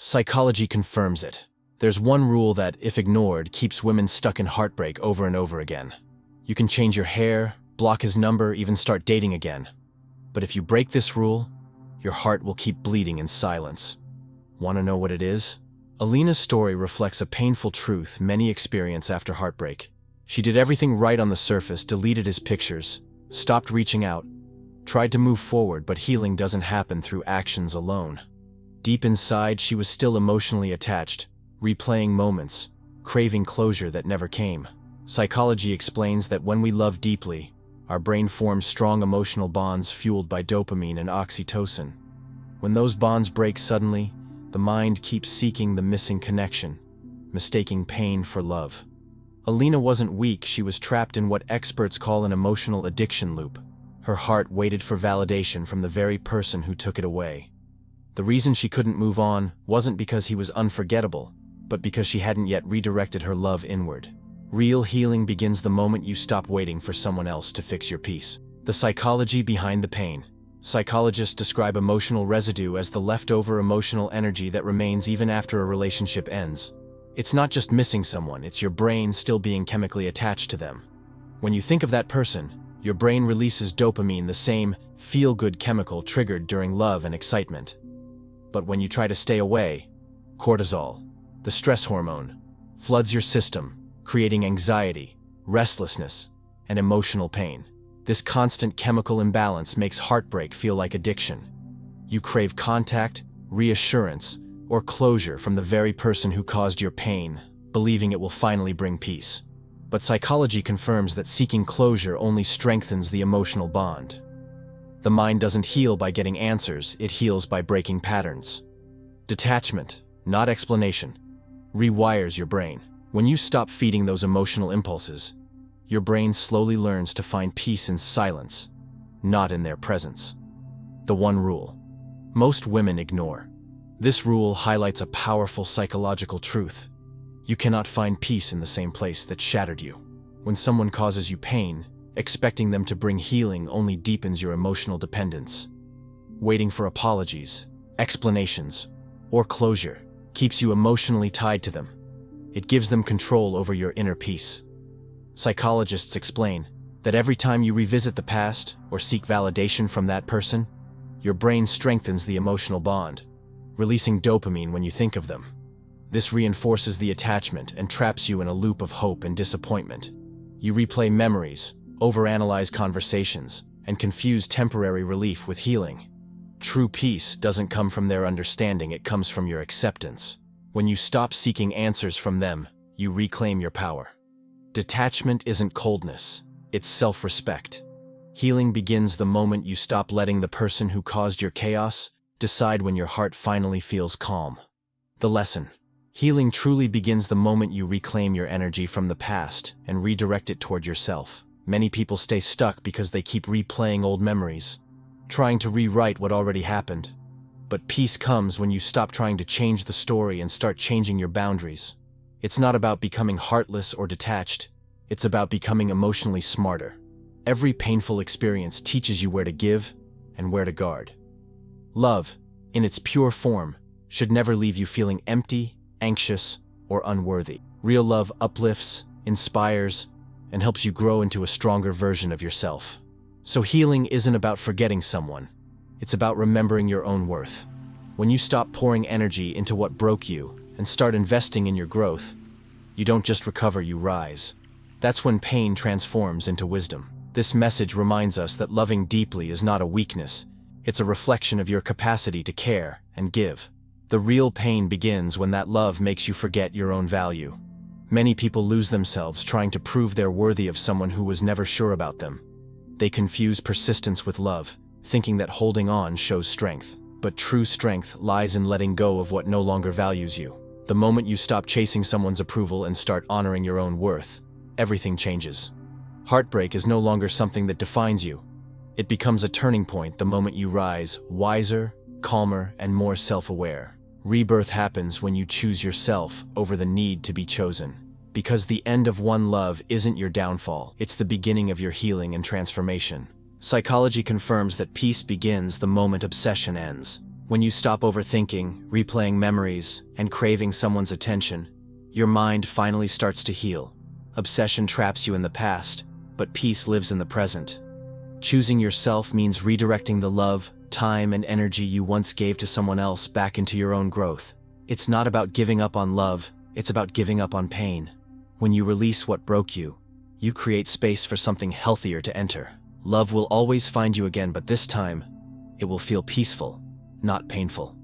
Psychology confirms it. There's one rule that, if ignored, keeps women stuck in heartbreak over and over again. You can change your hair, block his number, even start dating again. But if you break this rule, your heart will keep bleeding in silence. Want to know what it is? Alina's story reflects a painful truth many experience after heartbreak. She did everything right on the surface, deleted his pictures, stopped reaching out, tried to move forward, but healing doesn't happen through actions alone. Deep inside, she was still emotionally attached, replaying moments, craving closure that never came. Psychology explains that when we love deeply, our brain forms strong emotional bonds fueled by dopamine and oxytocin. When those bonds break suddenly, the mind keeps seeking the missing connection, mistaking pain for love. Alina wasn't weak, she was trapped in what experts call an emotional addiction loop. Her heart waited for validation from the very person who took it away. The reason she couldn't move on wasn't because he was unforgettable, but because she hadn't yet redirected her love inward. Real healing begins the moment you stop waiting for someone else to fix your peace. The psychology behind the pain. Psychologists describe emotional residue as the leftover emotional energy that remains even after a relationship ends. It's not just missing someone, it's your brain still being chemically attached to them. When you think of that person, your brain releases dopamine, the same feel-good chemical triggered during love and excitement. But when you try to stay away, cortisol, the stress hormone, floods your system, creating anxiety, restlessness, and emotional pain. This constant chemical imbalance makes heartbreak feel like addiction. You crave contact, reassurance, or closure from the very person who caused your pain, believing it will finally bring peace. But psychology confirms that seeking closure only strengthens the emotional bond. The mind doesn't heal by getting answers, it heals by breaking patterns. Detachment, not explanation, rewires your brain. When you stop feeding those emotional impulses, your brain slowly learns to find peace in silence, not in their presence. The one rule most women ignore. This rule highlights a powerful psychological truth. You cannot find peace in the same place that shattered you. When someone causes you pain, expecting them to bring healing only deepens your emotional dependence. Waiting for apologies, explanations, or closure keeps you emotionally tied to them. It gives them control over your inner peace. Psychologists explain that every time you revisit the past or seek validation from that person, your brain strengthens the emotional bond, releasing dopamine when you think of them. This reinforces the attachment and traps you in a loop of hope and disappointment. You replay memories, overanalyze conversations, and confuse temporary relief with healing. True peace doesn't come from their understanding, it comes from your acceptance. When you stop seeking answers from them, you reclaim your power. Detachment isn't coldness, it's self-respect. Healing begins the moment you stop letting the person who caused your chaos decide when your heart finally feels calm. The lesson: healing truly begins the moment you reclaim your energy from the past and redirect it toward yourself. Many people stay stuck because they keep replaying old memories, trying to rewrite what already happened. But peace comes when you stop trying to change the story and start changing your boundaries. It's not about becoming heartless or detached, it's about becoming emotionally smarter. Every painful experience teaches you where to give and where to guard. Love, in its pure form, should never leave you feeling empty, anxious, or unworthy. Real love uplifts, inspires, and helps you grow into a stronger version of yourself. So healing isn't about forgetting someone, it's about remembering your own worth. When you stop pouring energy into what broke you and start investing in your growth, you don't just recover, you rise. That's when pain transforms into wisdom. This message reminds us that loving deeply is not a weakness, it's a reflection of your capacity to care and give. The real pain begins when that love makes you forget your own value. Many people lose themselves trying to prove they're worthy of someone who was never sure about them. They confuse persistence with love, thinking that holding on shows strength. But true strength lies in letting go of what no longer values you. The moment you stop chasing someone's approval and start honoring your own worth, everything changes. Heartbreak is no longer something that defines you. It becomes a turning point the moment you rise, wiser, calmer, and more self-aware. Rebirth happens when you choose yourself over the need to be chosen. Because the end of one love isn't your downfall, it's the beginning of your healing and transformation. Psychology confirms that peace begins the moment obsession ends. When you stop overthinking, replaying memories, and craving someone's attention, your mind finally starts to heal. Obsession traps you in the past, but peace lives in the present. Choosing yourself means redirecting the love, time, and energy you once gave to someone else back into your own growth. It's not about giving up on love, it's about giving up on pain. When you release what broke you, you create space for something healthier to enter. Love will always find you again, but this time, it will feel peaceful, not painful.